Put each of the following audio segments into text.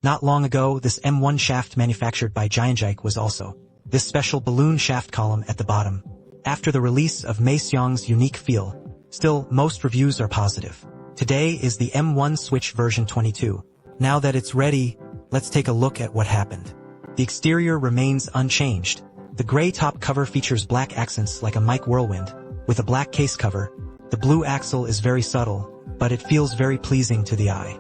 Not long ago, this M1 shaft manufactured by Giantjike was also this special balloon shaft column at the bottom. After the release of Meisong's unique feel, still, most reviews are positive. Today is the M1 Switch version 22. Now that it's ready, let's take a look at what happened. The exterior remains unchanged. The gray top cover features black accents like a mic whirlwind, with a black case cover. The blue axle is very subtle, but it feels very pleasing to the eye.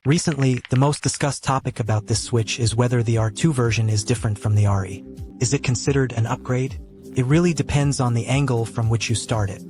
Recently, the most discussed topic about this Switch is whether the R2 version is different from the RE. Is it considered an upgrade? It really depends on the angle from which you start it.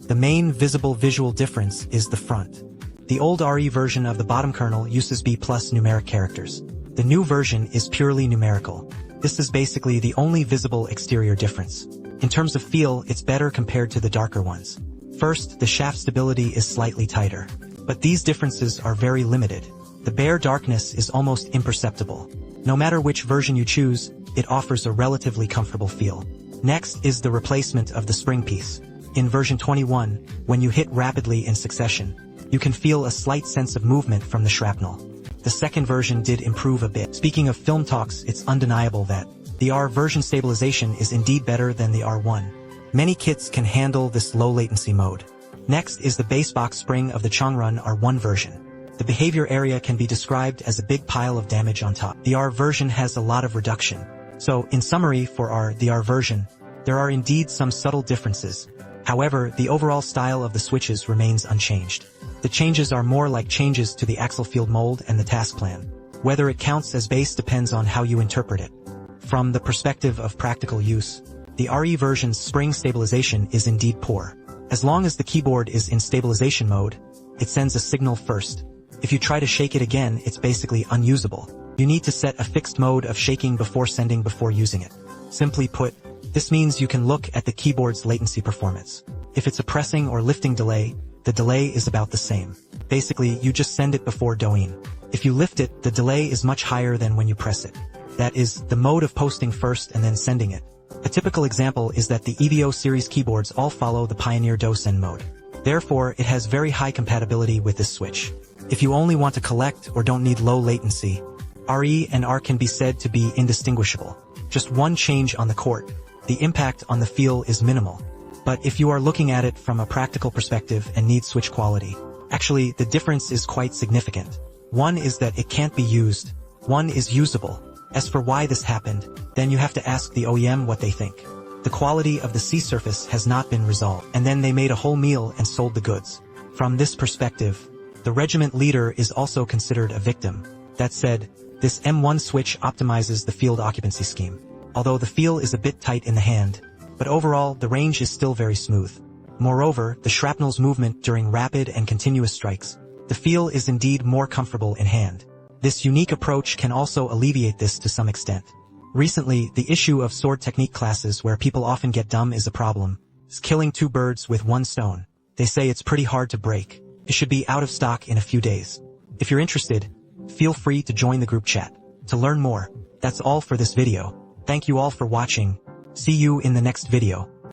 The main visible visual difference is the front. The old RE version of the bottom kernel uses B+ numeric characters. The new version is purely numerical. This is basically the only visible exterior difference. In terms of feel, it's better compared to the darker ones. First, the shaft stability is slightly tighter. But these differences are very limited. The bare darkness is almost imperceptible. No matter which version you choose, it offers a relatively comfortable feel. Next is the replacement of the spring piece. In version 21, when you hit rapidly in succession, you can feel a slight sense of movement from the shrapnel. The second version did improve a bit. Speaking of film talks, it's undeniable that the R version stabilization is indeed better than the R1. Many kits can handle this low latency mode. Next is the basebox spring of the Chongrun R1 version. The behavior area can be described as a big pile of damage on top. The R version has a lot of reduction. So, in summary, for the R version, there are indeed some subtle differences. However, the overall style of the switches remains unchanged. The changes are more like changes to the axle field mold and the task plan. Whether it counts as base depends on how you interpret it. From the perspective of practical use, the RE version's spring stabilization is indeed poor. As long as the keyboard is in stabilization mode, it sends a signal first. If you try to shake it again, it's basically unusable. You need to set a fixed mode of shaking before sending before using it. Simply put, this means you can look at the keyboard's latency performance. If it's a pressing or lifting delay, the delay is about the same. Basically, you just send it before doing. If you lift it, the delay is much higher than when you press it. That is, the mode of posting first and then sending it. A typical example is that the EVO series keyboards all follow the Pioneer DO send mode. Therefore, it has very high compatibility with this switch. If you only want to collect or don't need low latency, RE and R can be said to be indistinguishable. Just one change on the court. The impact on the feel is minimal. But if you are looking at it from a practical perspective and need switch quality, actually the difference is quite significant. One is that it can't be used. One is usable. As for why this happened, then you have to ask the OEM what they think. The quality of the C surface has not been resolved, and then they made a whole meal and sold the goods. From this perspective, the regiment leader is also considered a victim. That said, this M1 switch optimizes the field occupancy scheme. Although the feel is a bit tight in the hand, but overall the range is still very smooth. Moreover, the shrapnel's movement during rapid and continuous strikes. The feel is indeed more comfortable in hand. This unique approach can also alleviate this to some extent. Recently, the issue of sword technique classes where people often get dumb is a problem. It's killing two birds with one stone. They say it's pretty hard to break. It should be out of stock in a few days. If you're interested, feel free to join the group chat. To learn more, that's all for this video. Thank you all for watching. See you in the next video.